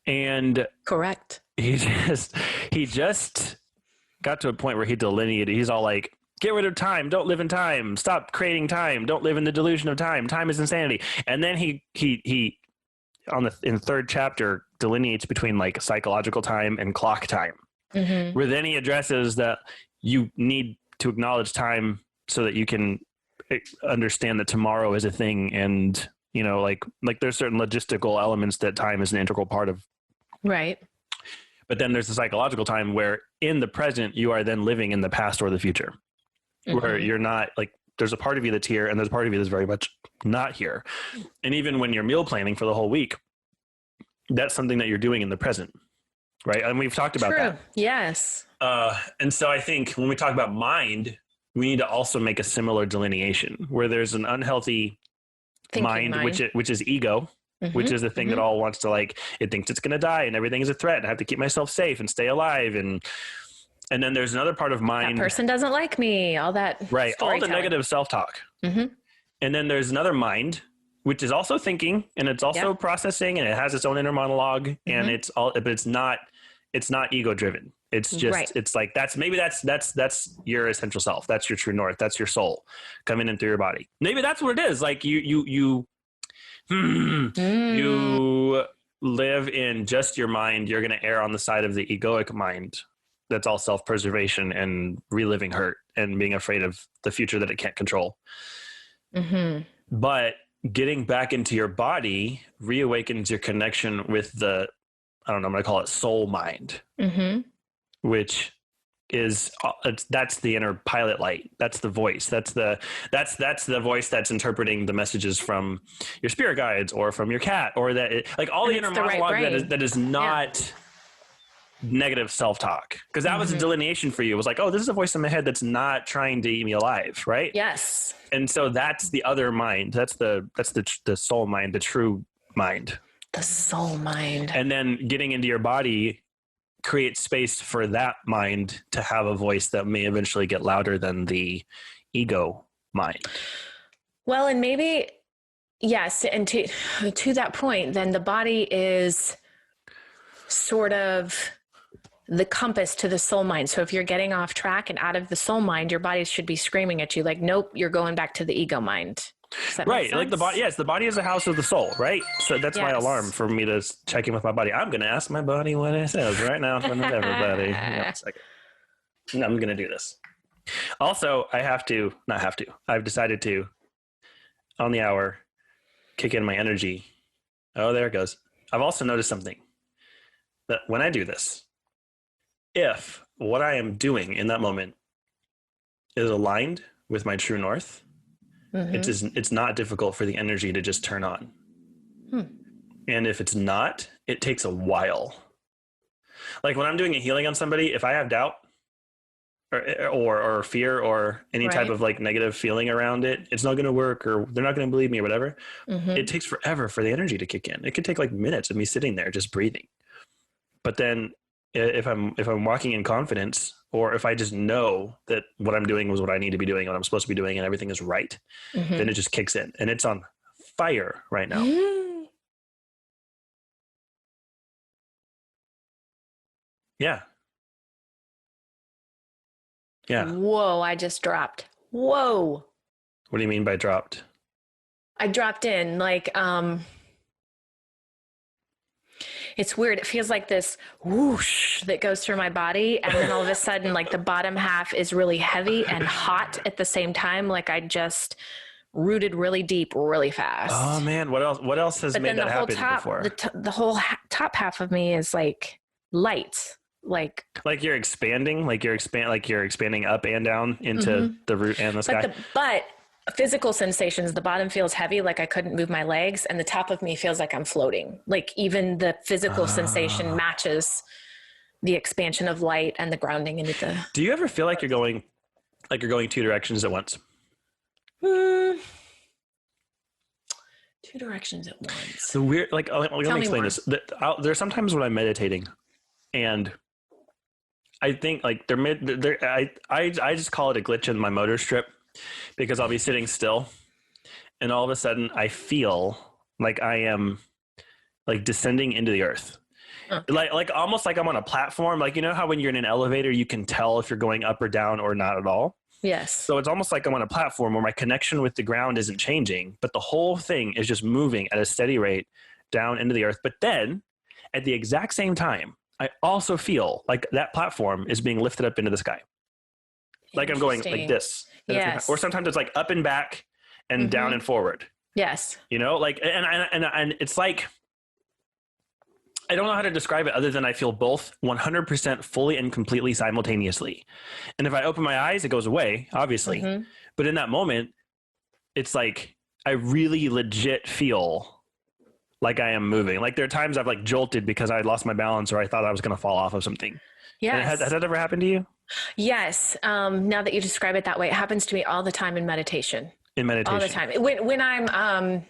And correct. He just got to a point where he delineated. He's all like, get rid of time. Don't live in time. Stop creating time. Don't live in the delusion of time. Time is insanity. And then he in the third chapter delineates between like psychological time and clock time, where then he addresses that you need to acknowledge time so that you can understand that tomorrow is a thing. And, you know, like there's certain logistical elements that time is an integral part of. Right. But then there's the psychological time where in the present, you are then living in the past or the future. Where you're not like, there's a part of you that's here and there's a part of you that's very much not here. And even when you're meal planning for the whole week, that's something that you're doing in the present. Right. And we've talked about that. Yes. And so I think when we talk about mind, we need to also make a similar delineation where there's an unhealthy mind. Which is ego, which is the thing that all wants to like, it thinks it's going to die and everything is a threat and I have to keep myself safe and stay alive. And then there's another part of mind. That person doesn't like me, all that. Right. All the negative self-talk. And then there's another mind, which is also thinking and it's also processing and it has its own inner monologue and it's all, but it's not ego driven. It's just, it's like, that's your essential self. That's your true north. That's your soul coming in through your body. Maybe that's what it is. Like you live in just your mind. You're going to err on the side of the egoic mind. That's all self-preservation and reliving hurt and being afraid of the future that it can't control. But getting back into your body reawakens your connection with the, I don't know, I'm going to call it soul mind, which is, that's the inner pilot light. That's the voice. That's the voice that's interpreting the messages from your spirit guides or from your cat or like all the inner monologue that is not negative self-talk, because that was a delineation for you. It was like, oh, this is a voice in my head that's not trying to eat me alive, right? Yes. And so that's the other mind. That's the soul mind, the true mind. The soul mind. And then getting into your body creates space for that mind to have a voice that may eventually get louder than the ego mind. Well, and maybe yes, and to that point, then the body is sort of the compass to the soul mind. So if you're getting off track and out of the soul mind, your body should be screaming at you like, nope, you're going back to the ego mind. Right. Like the body. Yes. The body is the house of the soul. Right. So that's my alarm for me to check in with my body. I'm going to ask my body what it says right now in front of everybody. I'm going to do this. Also, I've decided to, on the hour, kick in my energy. Oh, there it goes. I've also noticed something that when I do this, if what I am doing in that moment is aligned with my true north, it's not difficult for the energy to just turn on. And if it's not, it takes a while. Like when I'm doing a healing on somebody, if I have doubt or fear or any type of like negative feeling around it, it's not going to work or they're not going to believe me or whatever. It takes forever for the energy to kick in. It could take like minutes of me sitting there just breathing. But then if I'm walking in confidence, or if I just know that what I'm doing was what I need to be doing, what I'm supposed to be doing, and everything is right, then it just kicks in, and it's on fire right now. Yeah. Whoa! I just dropped. Whoa! What do you mean by dropped? I dropped in like it's weird. It feels like this whoosh that goes through my body. And then all of a sudden, like the bottom half is really heavy and hot at the same time. Like I just rooted really deep, really fast. Oh man, what else has made that happen before? The whole top half of me is like light, like you're expanding, like you're expanding up and down into the root and the sky. But physical sensations, the bottom feels heavy, like I couldn't move my legs, and the top of me feels like I'm floating. Like even the physical sensation matches the expansion of light and the grounding into the. Do you ever feel like you're going two directions at once? Two directions at once. The weird, like, let me explain this. There's sometimes when I'm meditating, and I think like I just call it a glitch in my motor strip, because I'll be sitting still, and all of a sudden I feel like I am like descending into the earth. Like almost like I'm on a platform. Like, you know how when you're in an elevator, you can tell if you're going up or down or not at all? Yes. So it's almost like I'm on a platform where my connection with the ground isn't changing, but the whole thing is just moving at a steady rate down into the earth. But then at the exact same time, I also feel like that platform is being lifted up into the sky. Like I'm going like this. Yes. Or sometimes it's like up and back and down and forward. Yes. You know, like, and it's like, I don't know how to describe it other than I feel both 100% fully and completely simultaneously. And if I open my eyes, it goes away, obviously. But in that moment, it's like I really legit feel like I am moving. Like there are times I've like jolted because I lost my balance or I thought I was going to fall off of something. Yes. Has that ever happened to you? Yes. Now that you describe it that way, it happens to me all the time in meditation. In meditation? All the time. When I'm...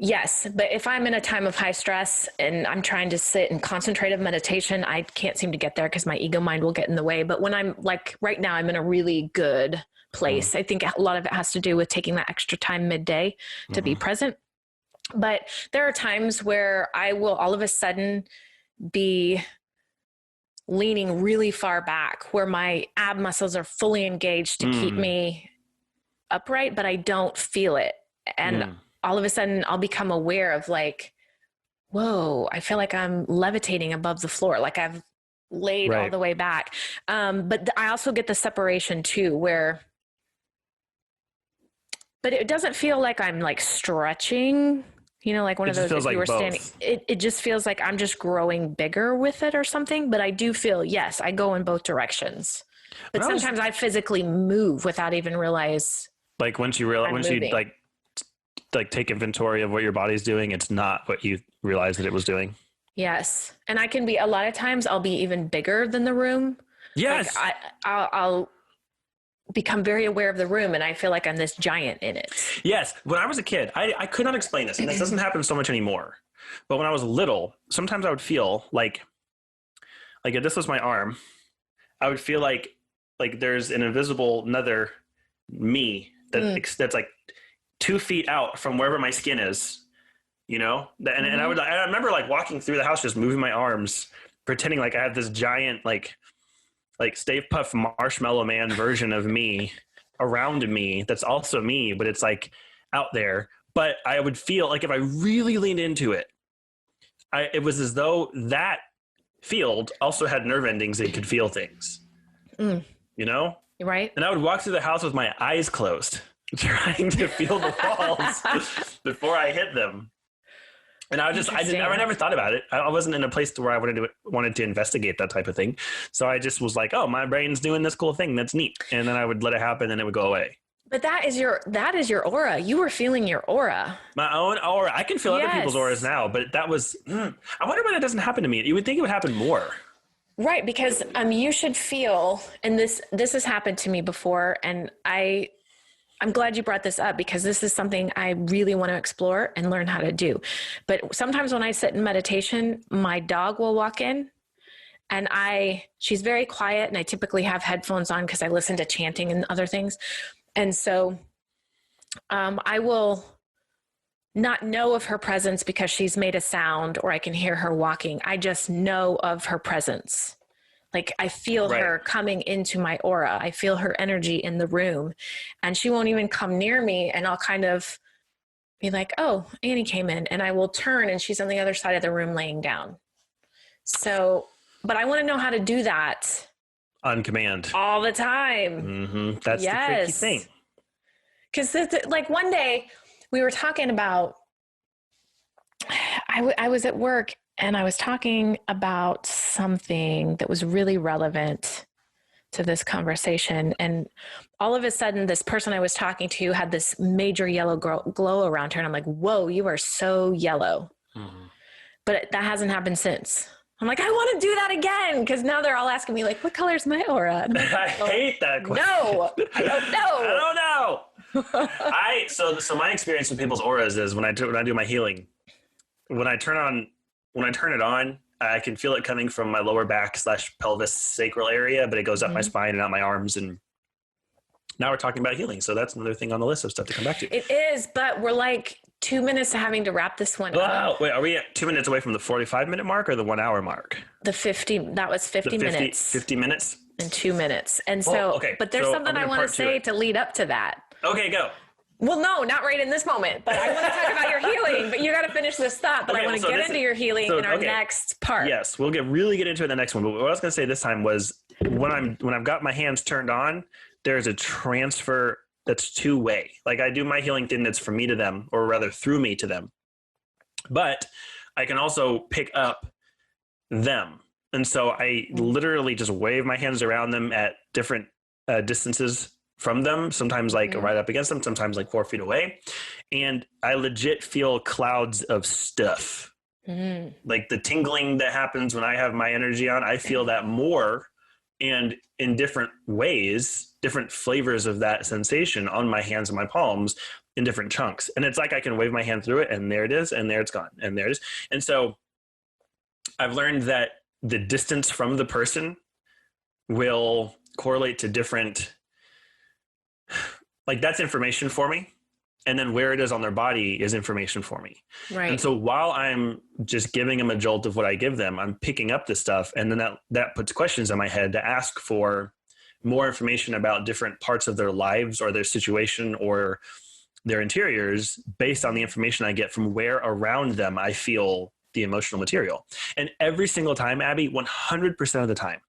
Yes, but if I'm in a time of high stress and I'm trying to sit in concentrative meditation, I can't seem to get there because my ego mind will get in the way. But when I'm like right now, I'm in a really good place. I think a lot of it has to do with taking that extra time midday to be present. But there are times where I will all of a sudden be leaning really far back where my ab muscles are fully engaged to keep me upright, but I don't feel it. And all of a sudden I'll become aware of like, whoa, I feel like I'm levitating above the floor. Like I've laid all the way back. But I also get the separation too, but it doesn't feel like I'm like stretching, you know, like one of those, if you were standing, it just feels like I'm just growing bigger with it or something. But I do feel, yes, I go in both directions, but sometimes I physically move without even realize. Like once you like take inventory of what your body's doing, it's not what you realize that it was doing. Yes. And I can be, a lot of times I'll be even bigger than the room. Yes. Like I'll become very aware of the room and I feel like I'm this giant in it. Yes. When I was a kid, I could not explain this, and this doesn't happen so much anymore. But when I was little, sometimes I would feel like if this was my arm, I would feel like there's an invisible another me that's like 2 feet out from wherever my skin is, you know? And I remember like walking through the house, just moving my arms, pretending like I had this giant, like Stay Puft Marshmallow Man version of me around me. That's also me, but it's like out there. But I would feel like if I really leaned into it, it was as though that field also had nerve endings and could feel things, you know? Right. And I would walk through the house with my eyes closed, trying to feel the walls before I hit them. And I never thought about it. I wasn't in a place where I wanted to investigate that type of thing. So I just was like, oh, my brain's doing this cool thing. That's neat. And then I would let it happen and it would go away. But that is your aura. You were feeling your aura. My own aura. I can feel other people's auras now, but that was, I wonder why that doesn't happen to me. You would think it would happen more. Right. Because you should feel, and this has happened to me before. And I'm glad you brought this up because this is something I really want to explore and learn how to do. But sometimes when I sit in meditation, my dog will walk in and she's very quiet and I typically have headphones on because I listen to chanting and other things. And so I will not know of her presence because she's made a sound or I can hear her walking. I just know of her presence. Like I feel her coming into my aura. I feel her energy in the room and she won't even come near me. And I'll kind of be like, oh, Annie came in, and I will turn and she's on the other side of the room laying down. So, but I want to know how to do that on command all the time. That's the tricky thing. Because like one day we were talking about, I was at work and I was talking about something that was really relevant to this conversation. And all of a sudden, this person I was talking to had this major yellow glow around her. And I'm like, whoa, you are so yellow. Mm-hmm. But that hasn't happened since. I'm like, I want to do that again. Because now they're all asking me, like, what color is my aura? Like, I hate that question. No, I don't know. I don't know. So my experience with people's auras is when I do my healing, when I turn it on, I can feel it coming from my lower back / pelvis sacral area, but it goes up my spine and out my arms. And now we're talking about healing. So that's another thing on the list of stuff to come back to. It is, but we're like 2 minutes to having to wrap this one up. Wait, are we at 2 minutes away from the 45-minute mark or the 1 hour mark? That was 50 minutes. 50 minutes? And 2 minutes. And so, okay. But there's something I want to say to lead up to that. Okay, go. Well, no, not right in this moment, but I want to talk about your healing, but you got to finish this thought, but I want to get into your healing in our next part. Yes, we'll really get into it in the next one. But what I was going to say this time was when I've got my hands turned on, there's a transfer that's two-way. Like I do my healing thing that's from me to them, or rather through me to them. But I can also pick up them. And so I literally just wave my hands around them at different distances from them, sometimes like right up against them, sometimes like 4 feet away. And I legit feel clouds of stuff. Like the tingling that happens when I have my energy on, I feel that more and in different ways, different flavors of that sensation on my hands and my palms in different chunks. And it's like I can wave my hand through it and there it is, and there it's gone, and there it is. And so I've learned that the distance from the person will correlate to different, like that's information for me. And then where it is on their body is information for me. Right. And so while I'm just giving them a jolt of what I give them, I'm picking up this stuff. And then that puts questions in my head to ask for more information about different parts of their lives or their situation or their interiors based on the information I get from where around them I feel the emotional material. And every single time, Abby, 100% of the time,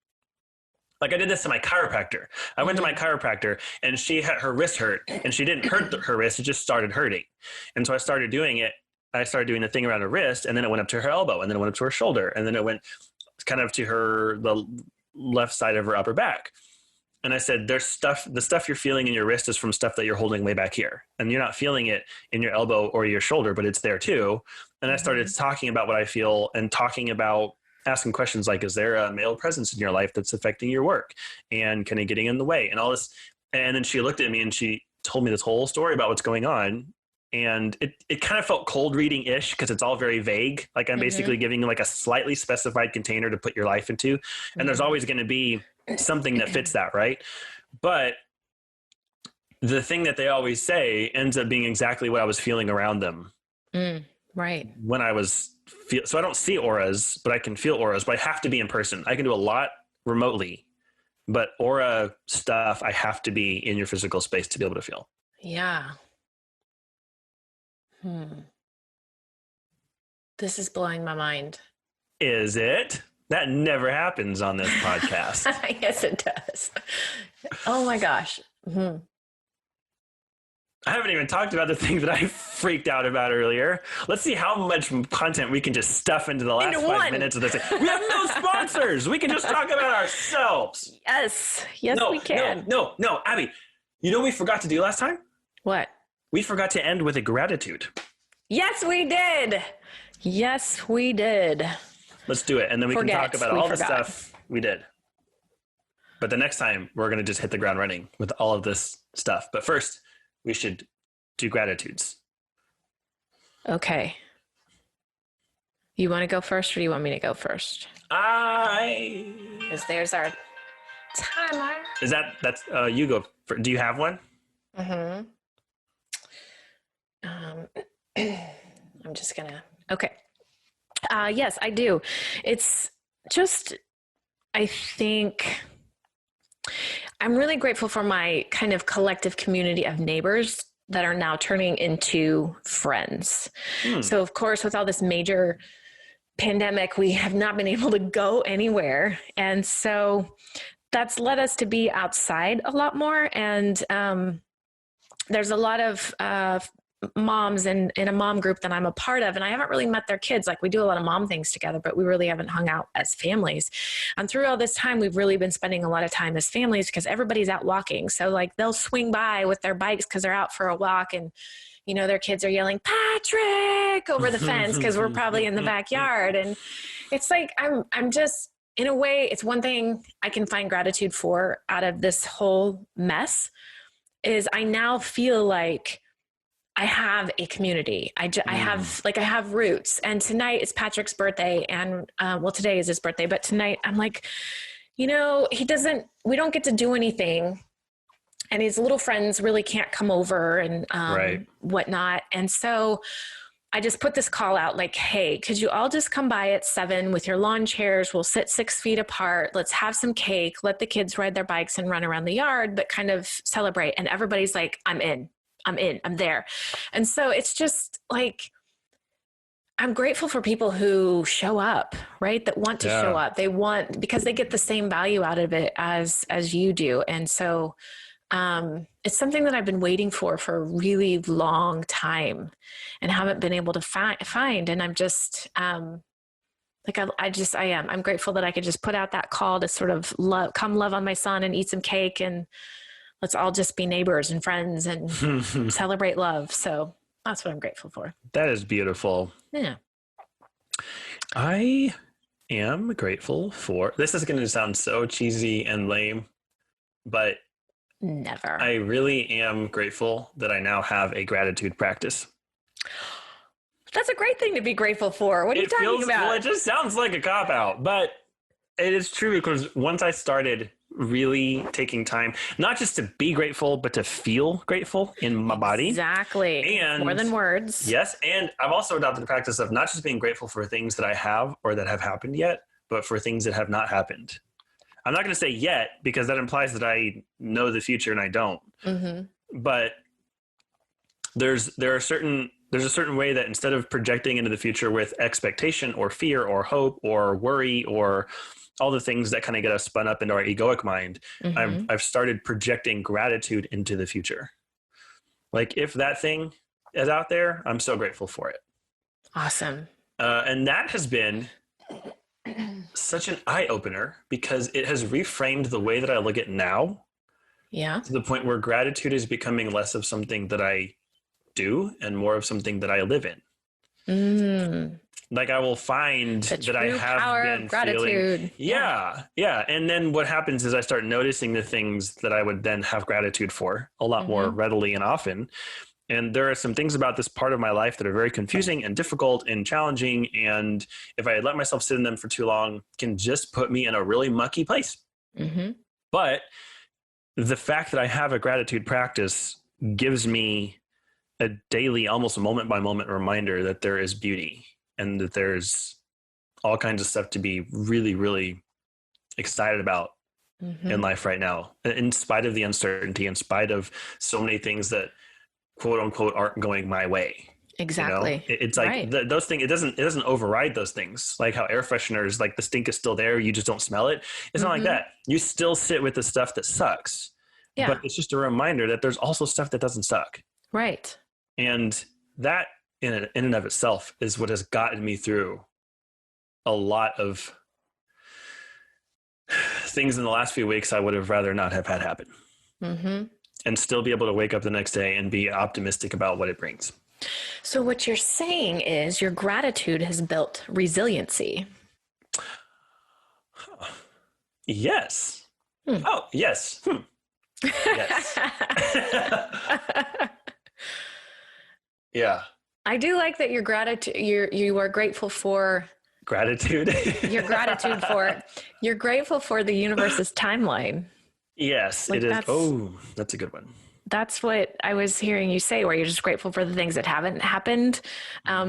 like I did this to my chiropractor. I went to my chiropractor and she had her wrist hurt and she didn't hurt her wrist. It just started hurting. And so I started doing it. I started doing the thing around her wrist and then it went up to her elbow and then it went up to her shoulder. And then it went kind of to the left side of her upper back. And I said, the stuff you're feeling in your wrist is from stuff that you're holding way back here. And you're not feeling it in your elbow or your shoulder, but it's there too. And I started talking about what I feel and talking about asking questions like, is there a male presence in your life that's affecting your work? And kind of getting in the way and all this. And then she looked at me and she told me this whole story about what's going on. And it kind of felt cold reading-ish because it's all very vague. Like I'm basically giving you like a slightly specified container to put your life into. And there's always going to be something that fits that, right? But the thing that they always say ends up being exactly what I was feeling around them. Right. When I was so I don't see auras, but I can feel auras, but I have to be in person. I can do a lot remotely, but aura stuff, I have to be in your physical space to be able to feel. Yeah. This is blowing my mind. Is it? That never happens on this podcast. Yes, it does. Oh my gosh. I haven't even talked about the thing that I freaked out about earlier. Let's see how much content we can just stuff into the last 5 minutes of this. We have no sponsors. We can just talk about ourselves. Yes, we can. No, Abby, you know what we forgot to do last time? What? We forgot to end with a gratitude. Yes, we did. Let's do it. And then we can talk about all the stuff we did. But the next time, we're going to just hit the ground running with all of this stuff. But first, we should do gratitudes. Okay. You want to go first or do you want me to go first? Because there's our timer. That's you go first. Do you have one? I'm just gonna, okay. Yes, I do. It's just, I think I'm really grateful for my kind of collective community of neighbors that are now turning into friends. So of course, with all this major pandemic, we have not been able to go anywhere. And so that's led us to be outside a lot more. And there's a lot of moms in a mom group that I'm a part of, and I haven't really met their kids. Like, we do a lot of mom things together, but we really haven't hung out as families. And through all this time, we've really been spending a lot of time as families because everybody's out walking. So like, they'll swing by with their bikes because they're out for a walk, and you know, their kids are yelling Patrick over the fence because we're probably in the backyard. And it's like, I'm just, in a way, it's one thing I can find gratitude for out of this whole mess is I now feel like I have a community. I have roots. And tonight is Patrick's birthday. And well, today is his birthday, but tonight I'm like, you know, we don't get to do anything. And his little friends really can't come over and whatnot. And so I just put this call out like, hey, could you all just come by at 7 with your lawn chairs? We'll sit 6 feet apart. Let's have some cake. Let the kids ride their bikes and run around the yard, but kind of celebrate. And everybody's like, I'm there. And so it's just like, I'm grateful for people who show up, right? That want to show up. They want, because they get the same value out of it as you do. And so it's something that I've been waiting for a really long time and haven't been able to find. And I'm just, I'm grateful that I could just put out that call to sort of come love on my son and eat some cake, and let's all just be neighbors and friends and celebrate love. So that's what I'm grateful for. That is beautiful. Yeah. I am grateful for, this is going to sound so cheesy and lame, but never. I really am grateful that I now have a gratitude practice. That's a great thing to be grateful for. What are you talking about? Well, it just sounds like a cop-out, but it is true, because once I started really taking time, not just to be grateful, but to feel grateful in my body. Exactly. And more than words. Yes. And I've also adopted the practice of not just being grateful for things that I have or that have happened yet, but for things that have not happened. I'm not going to say yet, because that implies that I know the future and I don't. Mm-hmm. But there's a certain way that instead of projecting into the future with expectation or fear or hope or worry or all the things that kind of get us spun up into our egoic mind, mm-hmm. I've started projecting gratitude into the future. Like, if that thing is out there, I'm so grateful for it. Awesome. And that has been such an eye-opener, because it has reframed the way that I look at now. Yeah. To the point where gratitude is becoming less of something that I do and more of something that I live in. Like, I will find that I have been feeling. Yeah. And then what happens is I start noticing the things that I would then have gratitude for a lot more readily and often. And there are some things about this part of my life that are very confusing and difficult and challenging. And if I let myself sit in them for too long, can just put me in a really mucky place. Mm-hmm. But the fact that I have a gratitude practice gives me a daily, almost a moment by moment reminder that there is beauty and that there's all kinds of stuff to be really, really excited about in life right now, in spite of the uncertainty, in spite of so many things that quote unquote aren't going my way. Exactly. You know? It's like those things, it doesn't override those things. Like how air fresheners, like the stink is still there, you just don't smell it. It's not like that. You still sit with the stuff that sucks. Yeah. But it's just a reminder that there's also stuff that doesn't suck. Right. And that in and of itself is what has gotten me through a lot of things in the last few weeks I would have rather not have had happen. And still be able to wake up the next day and be optimistic about what it brings. So what you're saying is your gratitude has built resiliency. Yes. Oh, yes. Yes. Yeah. I do like that your gratitude, you are grateful for gratitude. You're grateful for the universe's timeline. Yes, like it is. That's a good one. That's what I was hearing you say, where you're just grateful for the things that haven't happened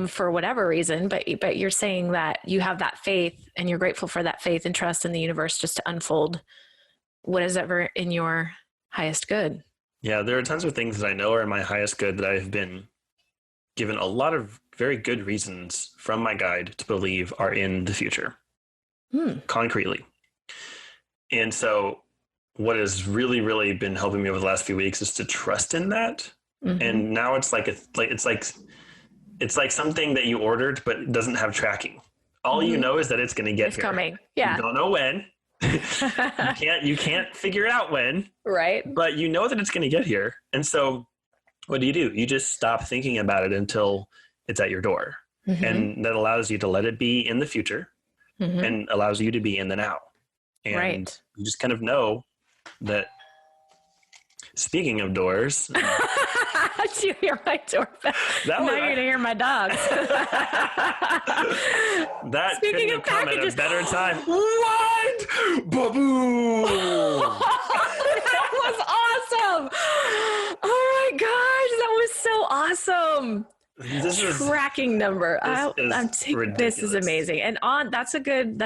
for whatever reason. But you're saying that you have that faith, and you're grateful for that faith and trust in the universe just to unfold what is ever in your highest good. Yeah, there are tons of things that I know are in my highest good that I have been given a lot of very good reasons from my guide to believe are in the future, concretely. And so what has really, really been helping me over the last few weeks is to trust in that And now it's like it's like something that you ordered but it doesn't have tracking. All you know is that it's going to get It's here. coming. Yeah. You don't know when. you can't figure out when. Right. But you know that it's going to get here. And so what do? You just stop thinking about it until it's at your door. And that allows you to let it be in the future and allows you to be in the now. And you just kind of know that. Speaking of doors. Did you hear my doorbell? Now you're going to hear my dogs. That Speaking couldn't of have come at a packages. better time. What? Baboo! That was awesome. Oh my gosh, that was so awesome. This is Tracking number. This is amazing. And that's a good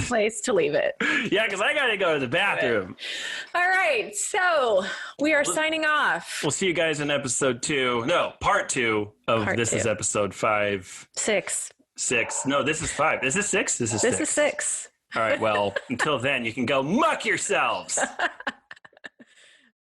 place to leave it. Yeah, because I gotta go to the bathroom. All right. So we are signing off. We'll see you guys in episode 2. No, part 2 of this is episode 5. 6. 6. No, this is 5. Is this 6? This is 6. This is 6. All right. Well, until then, you can go muck yourselves.